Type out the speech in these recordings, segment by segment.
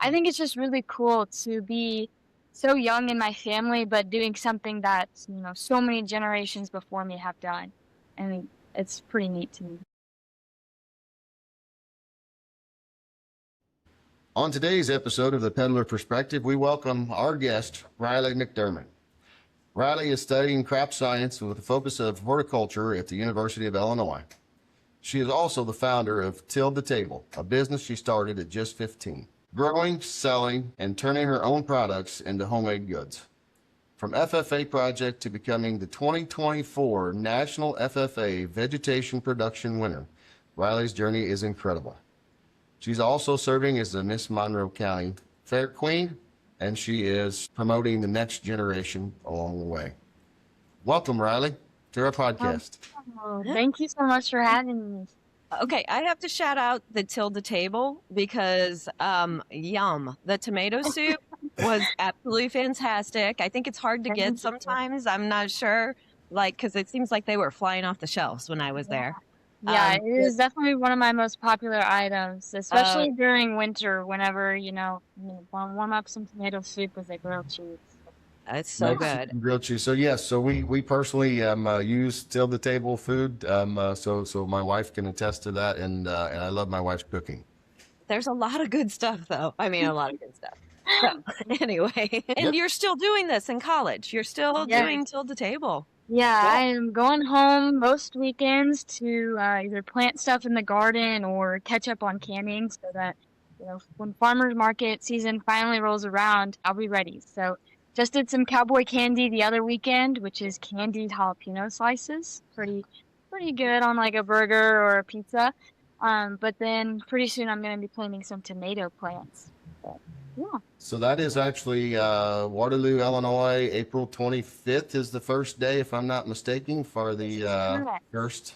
I think it's just really cool to be so young in my family, but doing something that, so many generations before me have done. And it's pretty neat to me. On today's episode of the Peddler Perspective, we welcome our guest, Riley McDermott. Riley is studying crop science with a focus of horticulture at the University of Illinois. She is also the founder of Tilled the Table, a business she started at just 15, growing, selling, and turning her own products into homemade goods. From FFA project to becoming the 2024 National FFA Vegetation Production winner, Riley's journey is incredible. She's also serving as the Miss Monroe County Fair Queen, and she is promoting the next generation along the way. Welcome, Riley, to our podcast. Thank you so much for having me. Okay, I have to shout out the Tilled the Table because yum. The tomato soup was absolutely fantastic. I think it's hard to get sometimes. I'm not sure, because it seems like they were flying off the shelves when I was there. Yeah, it is definitely one of my most popular items, especially during winter, whenever, you want to warm up some tomato soup with a grilled cheese. It's so good. Grilled cheese. So yes, so we personally use Tilled the Table food. So my wife can attest to that, and I love my wife's cooking. There's a lot of good stuff, though. I mean, a lot of good stuff. So anyway, and you're still doing this in college. You're still doing Tilled the Table. Yeah, I am going home most weekends to either plant stuff in the garden or catch up on canning so that, when farmers market season finally rolls around, I'll be ready. So just did some cowboy candy the other weekend, which is candied jalapeno slices. Pretty good on like a burger or a pizza. But then pretty soon I'm going to be planting some tomato plants. But, yeah. So that is actually Waterloo, Illinois. April 25th is the first day, if I'm not mistaken, for the first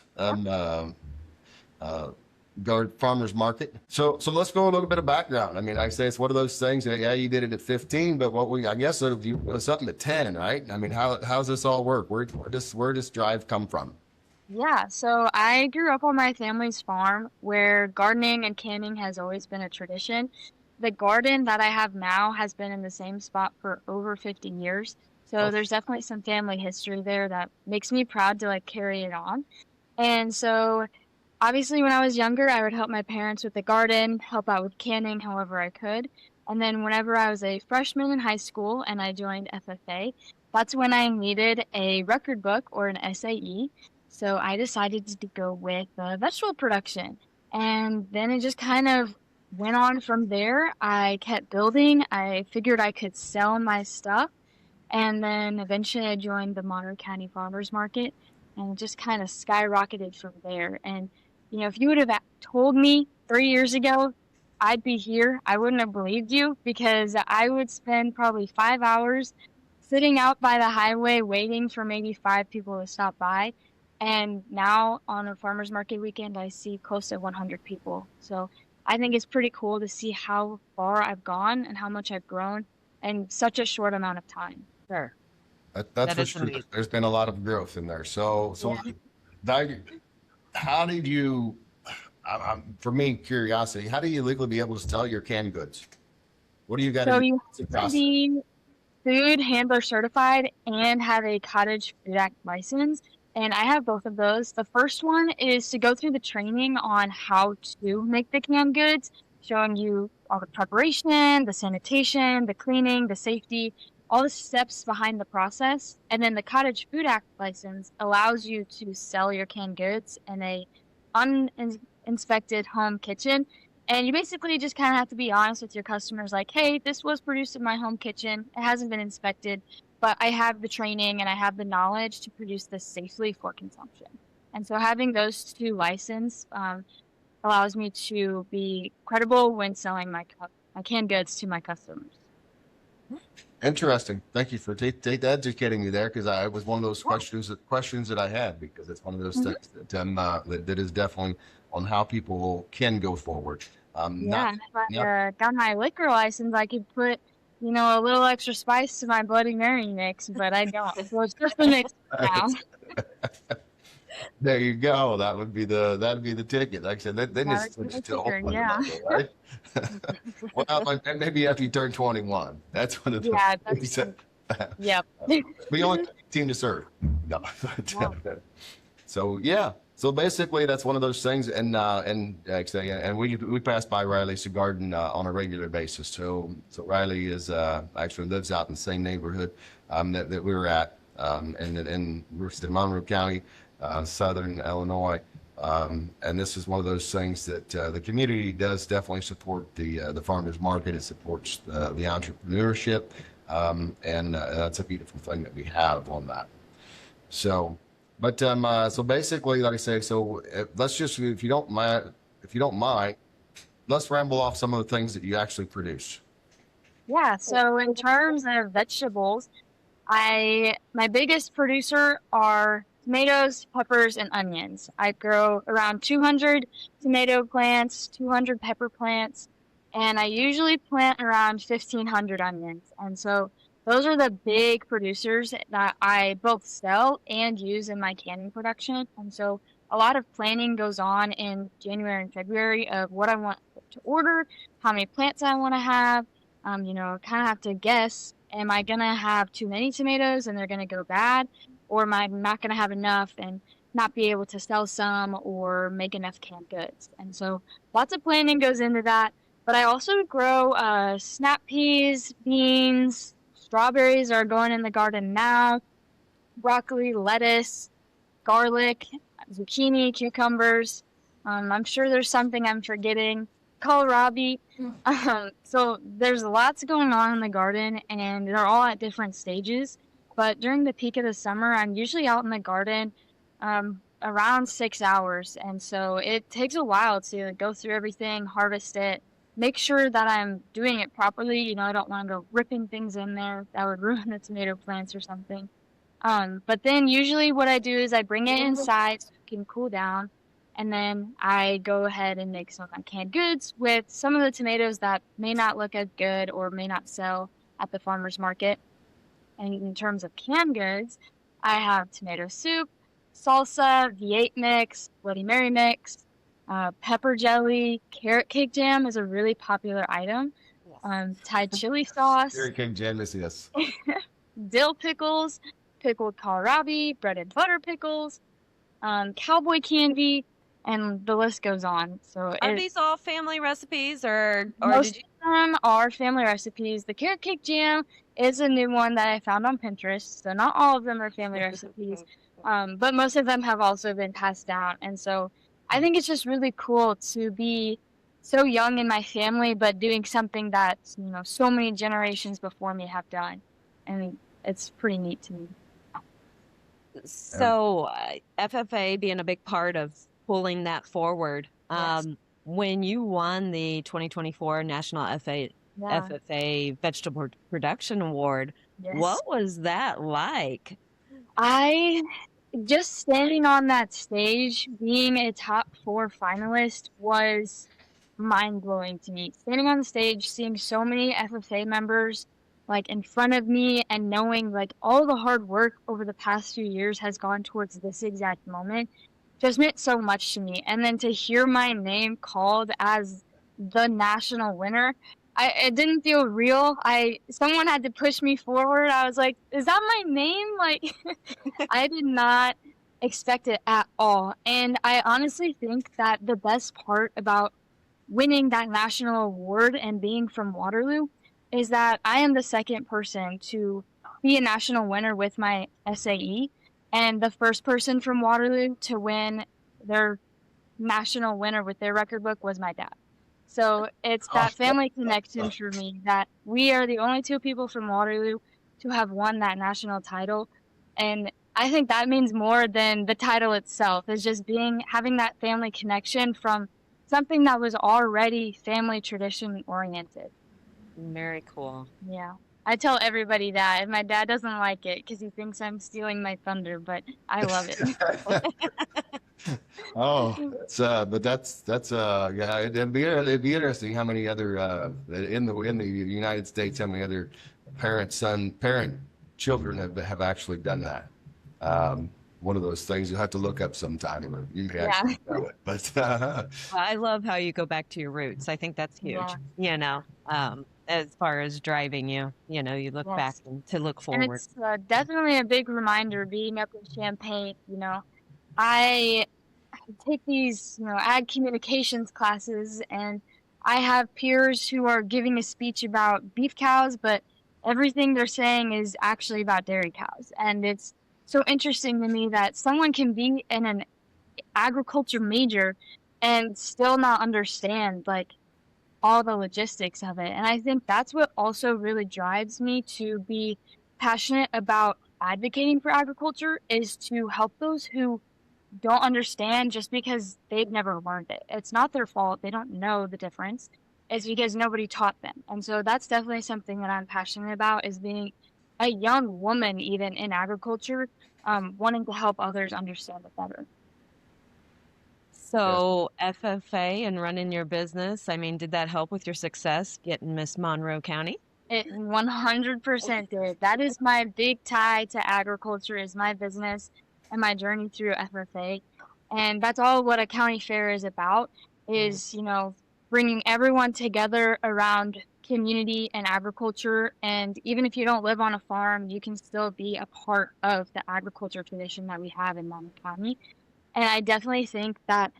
farmers market. So let's go a little bit of background. I mean, I say it's one of those things that, you did it at 15, but I guess it was something at 10, right? I mean, how's this all work? Where does drive come from? Yeah, so I grew up on my family's farm where gardening and canning has always been a tradition. The garden that I have now has been in the same spot for over 50 years. So there's definitely some family history there that makes me proud to carry it on. And so obviously when I was younger, I would help my parents with the garden, help out with canning however I could. And then whenever I was a freshman in high school and I joined FFA, that's when I needed a record book or an SAE. So I decided to go with vegetable production. And then it just kind of went on from there. I kept building. I figured I could sell my stuff. And then eventually I joined the Monroe County Farmers Market and just kind of skyrocketed from there. And, if you would have told me 3 years ago I'd be here, I wouldn't have believed you because I would spend probably 5 hours sitting out by the highway waiting for maybe 5 people to stop by. And now on a farmers market weekend, I see close to 100 people. So I think it's pretty cool to see how far I've gone and how much I've grown in such a short amount of time. Sure. That's for sure. Amazing. There's been a lot of growth in there. So how did you, for me, curiosity, how do you legally be able to sell your canned goods? What do you got to do? So you have to be food handler certified and have a Cottage Food Act license. And I have both of those. The first one is to go through the training on how to make the canned goods, showing you all the preparation, the sanitation, the cleaning, the safety, all the steps behind the process. And then the Cottage Food Act license allows you to sell your canned goods in a uninspected home kitchen. And you basically just kind of have to be honest with your customers, like, hey, this was produced in my home kitchen. It hasn't been inspected, but I have the training and I have the knowledge to produce this safely for consumption. And so having those two licenses allows me to be credible when selling my canned goods to my customers. Interesting. Thank you for educating me there, because I was one of those questions that I had, because it's one of those things that is definitely on how people can go forward. If I got my liquor license, I could put a little extra spice to my Bloody Mary mix, but I don't. So it's just the mix now. There you go. That'd be the ticket. Like I said, then That it's would be the to a whole kicker. other Yeah. level, right? Well, and maybe after you turn 21, that's one of the Yeah, things that's that yep. we only have 18 to serve. No, Yeah. so yeah. So basically, that's one of those things, and like I say, and we pass by Riley's garden on a regular basis. So Riley is actually lives out in the same neighborhood that we were at, in Monroe County, Southern Illinois. And this is one of those things that the community does definitely support the farmers market. It supports the entrepreneurship, and that's a beautiful thing that we have on that. So, but so basically, like I say, so let's just, if you don't mind, let's ramble off some of the things that you actually produce. Yeah, so in terms of vegetables, my biggest producer are tomatoes, peppers, and onions. I grow around 200 tomato plants, 200 pepper plants, and I usually plant around 1,500 onions. And so those are the big producers that I both sell and use in my canning production. And so a lot of planning goes on in January and February of what I want to order, how many plants I want to have. Kind of have to guess, am I going to have too many tomatoes and they're going to go bad? Or am I not going to have enough and not be able to sell some or make enough canned goods? And so lots of planning goes into that. But I also grow snap peas, beans, strawberries are going in the garden now, broccoli, lettuce, garlic, zucchini, cucumbers. I'm sure there's something I'm forgetting. Kohlrabi. So there's lots going on in the garden, and they're all at different stages. But during the peak of the summer, I'm usually out in the garden around 6 hours, and so it takes a while to go through everything, harvest it, make sure that I'm doing it properly. I don't want to go ripping things in there that would ruin the tomato plants or something. But then usually what I do is I bring it inside so it can cool down, and then I go ahead and make some of my canned goods with some of the tomatoes that may not look as good or may not sell at the farmer's market. And in terms of canned goods, I have tomato soup, salsa, V8 mix, Bloody Mary mix, pepper jelly, carrot cake jam is a really popular item, Thai chili sauce, Here came Janice, yes. dill pickles, pickled kohlrabi, bread and butter pickles, cowboy candy, and the list goes on. So Are these all family recipes, or most did you? of them are family recipes. The carrot cake jam is a new one that I found on Pinterest, so not all of them are family recipes, but most of them have also been passed down. And so I think it's just really cool to be so young in my family, but doing something that so many generations before me have done, and it's pretty neat to me. So FFA being a big part of pulling that forward. Yes. When you won the 2024 National Yeah. FFA Vegetable Production Award, Yes. what was that like? I just standing on that stage, being a top 4 finalist was mind blowing to me. Standing on the stage, seeing so many FFA members like in front of me and knowing like all the hard work over the past few years has gone towards this exact moment just meant so much to me. And then to hear my name called as the national winner, it didn't feel real. Someone had to push me forward. I was like, is that my name? Like, I did not expect it at all. And I honestly think that the best part about winning that national award and being from Waterloo is that I am the second person to be a national winner with my SAE, and the first person from Waterloo to win their national winner with their record book was my dad. So it's that family connection for me that we are the only 2 people from Waterloo to have won that national title. And I think that means more than the title itself. Is just having that family connection from something that was already family tradition oriented. Very cool. Yeah. I tell everybody that, and my dad doesn't like it because he thinks I'm stealing my thunder, but I love it. Oh, but that's yeah. It'd be interesting how many other in the United States, how many other parent children have actually done that. one of those things you'll have to look up sometime. You may Yeah. actually know it, but I love how you go back to your roots. I think that's huge, as far as driving you, you look back Yes. and to look And forward. it's definitely a big reminder being up in Champaign, I take these, ag communications classes, and I have peers who are giving a speech about beef cows, but everything they're saying is actually about dairy cows. And it's so interesting to me that someone can be in an agriculture major and still not understand like all the logistics of it. And I think that's what also really drives me to be passionate about advocating for agriculture, is to help those who don't understand just because they've never learned it. It's not their fault. They don't know the difference. It's because nobody taught them. And so that's definitely something that I'm passionate about, is being a young woman, even in agriculture, wanting to help others understand it better. yes, So FFA and running your business, I mean, did that help with your success getting Miss Monroe County? It 100% did. That is my big tie to agriculture, is my business and my journey through FFA. And that's all what a county fair is about, is, bringing everyone together around community and agriculture. And even if you don't live on a farm, you can still be a part of the agriculture tradition that we have in Monroe County. And I definitely think that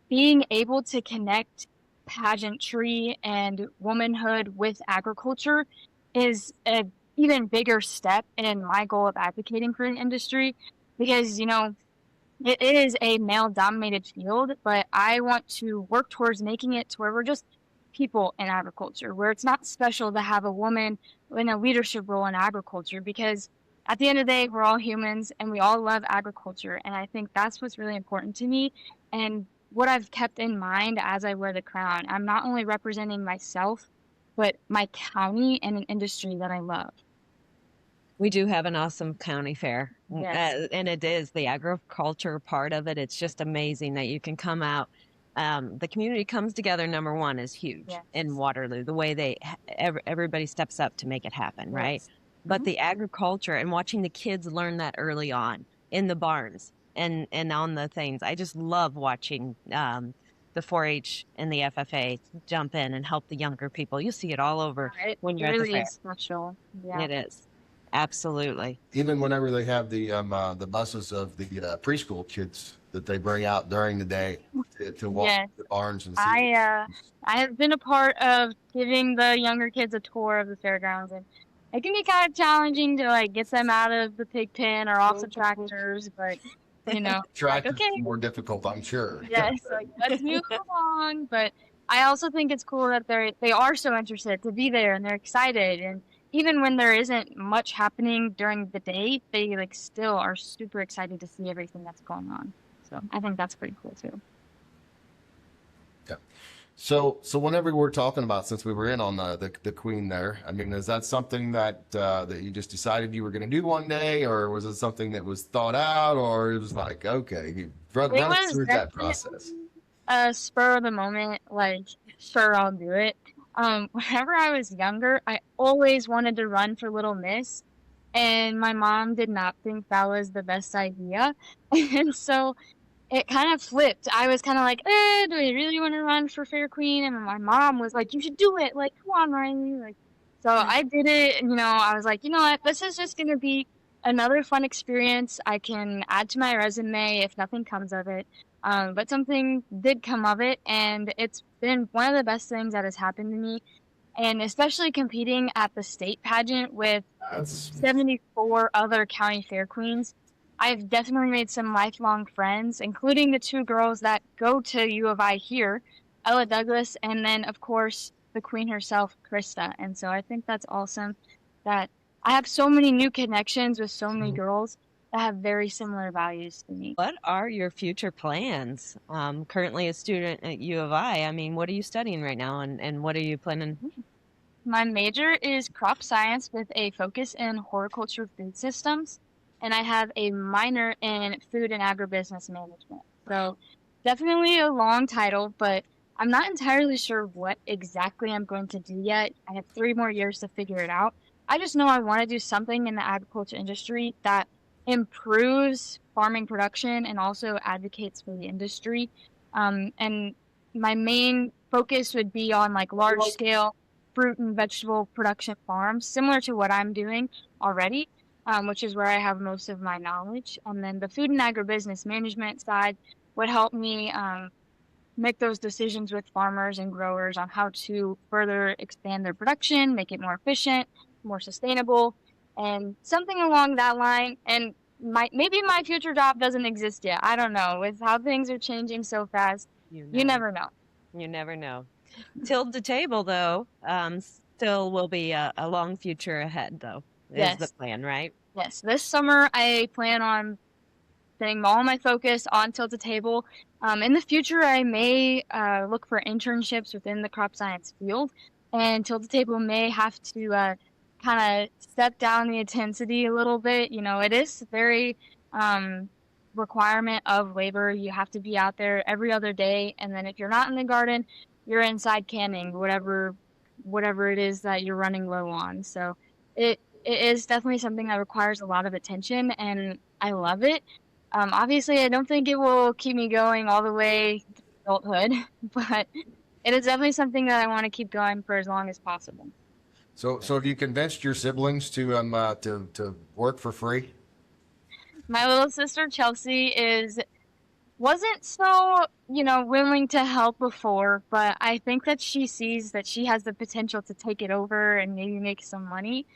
being able to connect pageantry and womanhood with agriculture is a even bigger step in my goal of advocating for an industry, because it is a male dominated field, but I want to work towards making it to where we're just people in agriculture, where it's not special to have a woman in a leadership role in agriculture, because at the end of the day, we're all humans and we all love agriculture. And I think that's what's really important to me, and what I've kept in mind as I wear the crown. I'm not only representing myself, but my county and an industry that I love. We do have an awesome county fair. Yes. And it is the agriculture part of it. It's just amazing that you can come out. The community comes together. Number one is huge Yes. in Waterloo, the way everybody steps up to make it happen, right? Yes. But Mhm. the agriculture and watching the kids learn that early on in the barns and on the things. I just love watching the 4-H and the FFA jump in and help the younger people. You see it all over It when you're at the really fair. is special. Yeah. It is. Absolutely. even whenever they have the buses of the preschool kids that they bring out during the day to walk Yes. the barns and see. I have been a part of giving the younger kids a tour of the fairgrounds, and it can be kind of challenging to like get them out of the pig pen or off the tractors, but like, Tractors okay, more difficult, I'm sure. yes, like let's move along. But I also think it's cool that they are so interested to be there and they're excited, and even when there isn't much happening during the day, they like still are super excited to see everything that's going on. So I think that's pretty cool too. Yeah. So whenever we're talking about, since we were in on the Queen there, I mean, is that something that that you just decided you were going to do one day, or was it something that was thought out, or it was like, okay, run It us was through that definitely process? a spur of the moment, like, sure, I'll do it. Whenever I was younger, I always wanted to run for Little Miss, and my mom did not think that was the best idea. And so it kind of flipped. I was kind of like, do I really want to run for Fair Queen? And my mom was like, you should do it. Like, come on, Riley. Like, so I did it. And, I was like, you know what? This is just going to be another fun experience I can add to my resume if nothing comes of it. But something did come of it, and it's been one of the best things that has happened to me. And especially competing at the state pageant with That's 74 other county fair queens, I've definitely made some lifelong friends, including the two girls that go to U of I here, Ella Douglas, and then, of course, the queen herself, Krista. And so I think that's awesome that I have so many new connections with so many girls that have very similar values to me. What are your future plans? Currently a student at U of I mean, what are you studying right now, and what are you planning? My major is crop science with a focus in horticulture food systems, and I have a minor in food and agribusiness management. So definitely a long title, but I'm not entirely sure what exactly I'm going to do yet. I have 3 more years to figure it out. I just know I want to do something in the agriculture industry that improves farming production and also advocates for the industry. And my main focus would be on like large scale fruit and vegetable production farms, similar to what I'm doing already, which is where I have most of my knowledge. And then the food and agribusiness management side would help me make those decisions with farmers and growers on how to further expand their production, make it more efficient, more sustainable, and something along that line. And maybe my future job doesn't exist yet. I don't know. With how things are changing so fast, you never know. You never know. Tilled the table, though, still will be a long future ahead, though, is the plan, right? Yes. This summer, I plan on putting all my focus on Tilt the Table. In the future, I may look for internships within the crop science field, and Tilt the Table may have to kind of step down the intensity a little bit. You know, it is very requirement of labor. You have to be out there every other day, and then if you're not in the garden, you're inside canning whatever it is that you're running low on. So it is definitely something that requires a lot of attention, and I love it. Obviously, I don't think it will keep me going all the way to adulthood, but it is definitely something that I want to keep going for as long as possible. So have you convinced your siblings to work for free? My little sister Chelsea wasn't so, willing to help before, but I think that she sees that she has the potential to take it over and maybe make some money.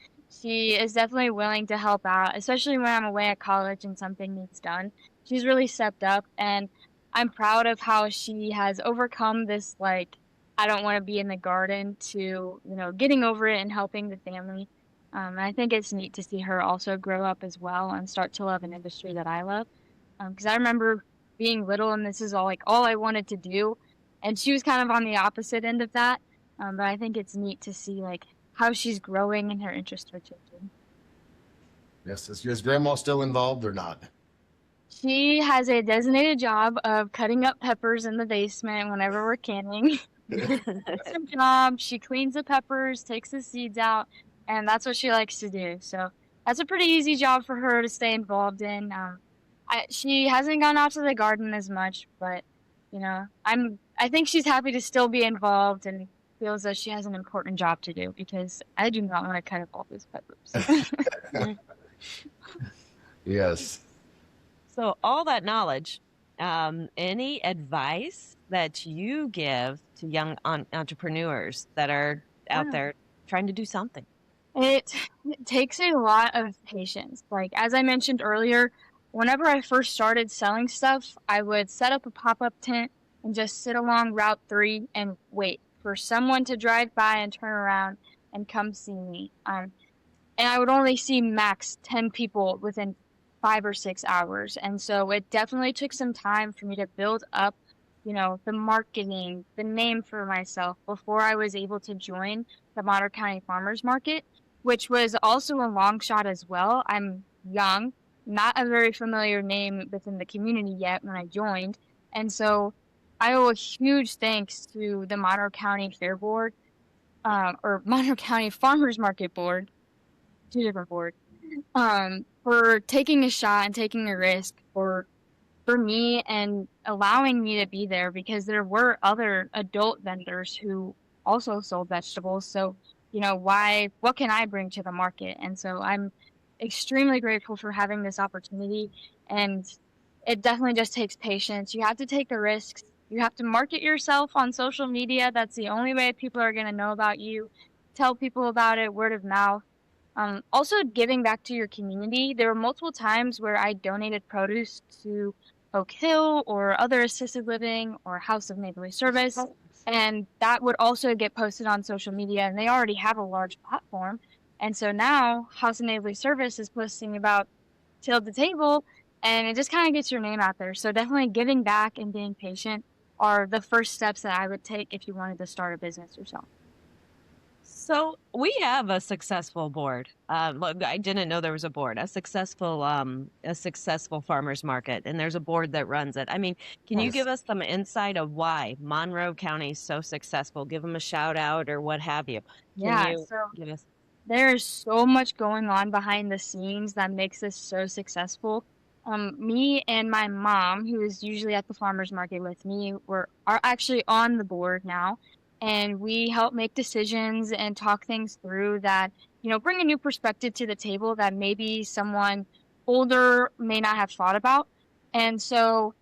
She is definitely willing to help out, especially when I'm away at college and something needs done. She's really stepped up, and I'm proud of how she has overcome this, like, I don't want to be in the garden to, getting over it and helping the family. And I think it's neat to see her also grow up as well and start to love an industry that I love. Because I remember being little and this is all I wanted to do, and she was kind of on the opposite end of that. But I think it's neat to see like how she's growing and her interests are changing. Yes. Is grandma still involved or not? She has a designated job of cutting up peppers in the basement whenever we're canning. That's her job. She cleans the peppers, takes the seeds out, and that's what she likes to do. So that's a pretty easy job for her to stay involved in. She hasn't gone out to the garden as much, but I think she's happy to still be involved and feels that she has an important job to do, because I do not want to cut up all those peppers. Yes. So all that knowledge, any advice that you give to young entrepreneurs that are out there trying to do something? It takes a lot of patience. Like, as I mentioned earlier, whenever I first started selling stuff, I would set up a pop-up tent and just sit along Route 3 and wait for someone to drive by and turn around and come see me. And I would only see max 10 people within 5 or 6 hours. And so it definitely took some time for me to build up, the marketing, the name for myself before I was able to join the Monroe County Farmers Market, which was also a long shot as well. I'm young, not a very familiar name within the community yet when I joined. And so I owe a huge thanks to the Monroe County Fair Board, or Monroe County Farmers Market Board, two different boards, for taking a shot and taking a risk for me and allowing me to be there, because there were other adult vendors who also sold vegetables. So, what can I bring to the market? And so I'm extremely grateful for having this opportunity, and it definitely just takes patience. You have to take the risks. You have to market yourself on social media. That's the only way people are going to know about you. Tell people about it, word of mouth. Also, giving back to your community. There were multiple times where I donated produce to Oak Hill or other assisted living or House of Neighborly Service, and that would also get posted on social media, and they already have a large platform. And so now House of Neighborly Service is posting about Tilled the Table, and it just kind of gets your name out there. So definitely giving back and being patient are the first steps that I would take if you wanted to start a business yourself. So we have a successful board. Look, I didn't know there was a board, a successful farmers market, and there's a board that runs it. I mean, can you give us some insight of why Monroe County is so successful? Give them a shout out or what have you. Can you give us? There is so much going on behind the scenes that makes this so successful. Me and my mom, who is usually at the farmers market with me, are actually on the board now, and we help make decisions and talk things through that, bring a new perspective to the table that maybe someone older may not have thought about. And so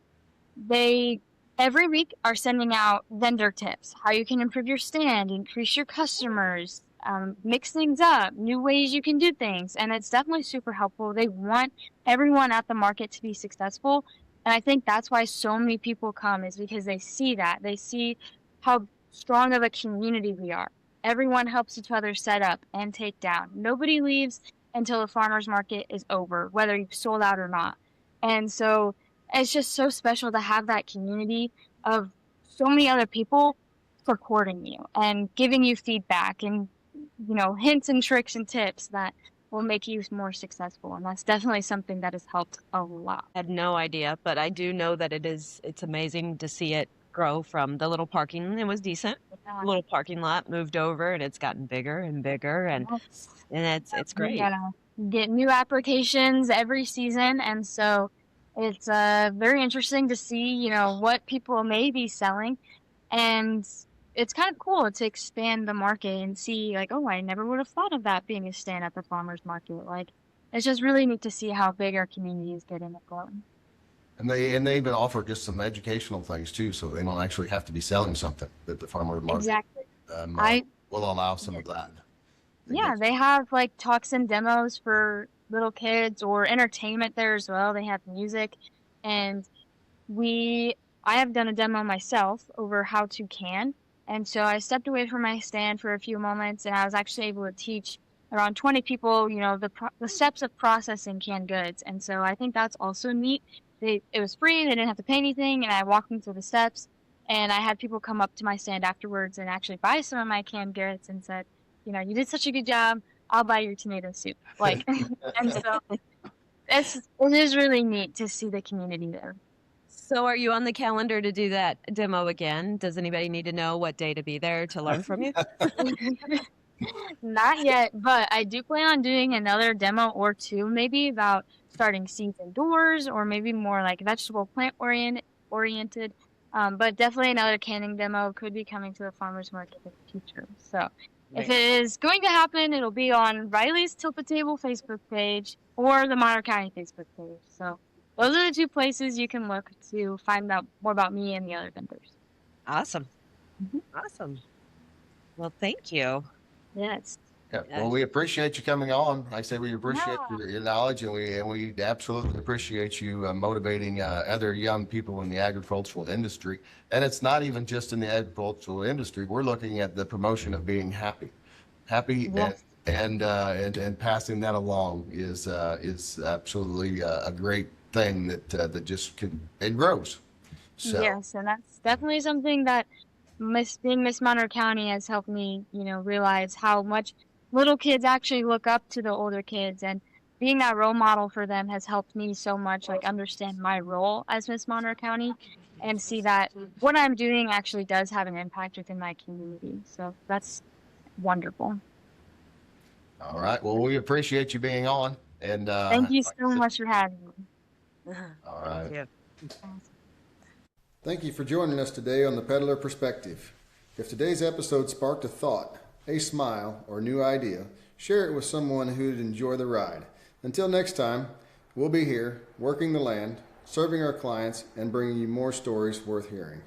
they every week are sending out vendor tips, how you can improve your stand, increase your customers, mix things up, new ways you can do things. And it's definitely super helpful. They want everyone at the market to be successful. And I think that's why so many people come, is because they see that. They see how strong of a community we are. Everyone helps each other set up and take down. Nobody leaves until the farmer's market is over, whether you've sold out or not. And so it's just so special to have that community of so many other people supporting you and giving you feedback and, hints and tricks and tips that will make you more successful. And that's definitely something that has helped a lot. I had no idea, but I do know that it's amazing to see it grow from the little parking. It was decent. Little parking lot moved over and it's gotten bigger and bigger and it's great. We gotta get new applications every season, and so it's very interesting to see, what people may be selling, and it's kind of cool to expand the market and see, like, oh, I never would have thought of that being a stand at the farmers market. Like, it's just really neat to see how big our community is getting and growing. And they even offer just some educational things too, so they don't actually have to be selling something that the farmer market Exactly. will allow some of that. Yeah, they have like talks and demos for little kids or entertainment there as well. They have music, and I have done a demo myself over how to can. And so I stepped away from my stand for a few moments, and I was actually able to teach around 20 people, the steps of processing canned goods. And so I think that's also neat. It was free. They didn't have to pay anything, and I walked them through the steps. And I had people come up to my stand afterwards and actually buy some of my canned goods and said, you did such a good job. I'll buy your tomato soup. Like, and so it is really neat to see the community there. So are you on the calendar to do that demo again? Does anybody need to know what day to be there to learn from you? Not yet, but I do plan on doing another demo or two, maybe about starting seeds indoors or maybe more like vegetable plant oriented. But definitely another canning demo could be coming to the farmers market in the future. So if it is going to happen, it'll be on Riley's Tilt the Table Facebook page or the Monroe County Facebook page. So those are the two places you can look to find out more about me and the other vendors. Awesome. Awesome. Well, thank you. Yes. Yeah. Well, we appreciate you coming on. Like I say, we appreciate your knowledge, and we absolutely appreciate you motivating other young people in the agricultural industry. And it's not even just in the agricultural industry. We're looking at the promotion of being happy, Yes. and passing that along is absolutely a great thing that just it grows. So. Yes, and that's definitely something that being Miss Monroe County has helped me, realize how much little kids actually look up to the older kids, and being that role model for them has helped me so much, like understand my role as Miss Monroe County and see that what I'm doing actually does have an impact within my community. So that's wonderful. All right. Well, we appreciate you being on, and Thank you so much for having me. All right. Thank you. Thank you for joining us today on the Peddler Perspective. If today's episode sparked a thought, a smile, or new idea, share it with someone who'd enjoy the ride. Until next time, we'll be here, working the land, serving our clients, and bringing you more stories worth hearing.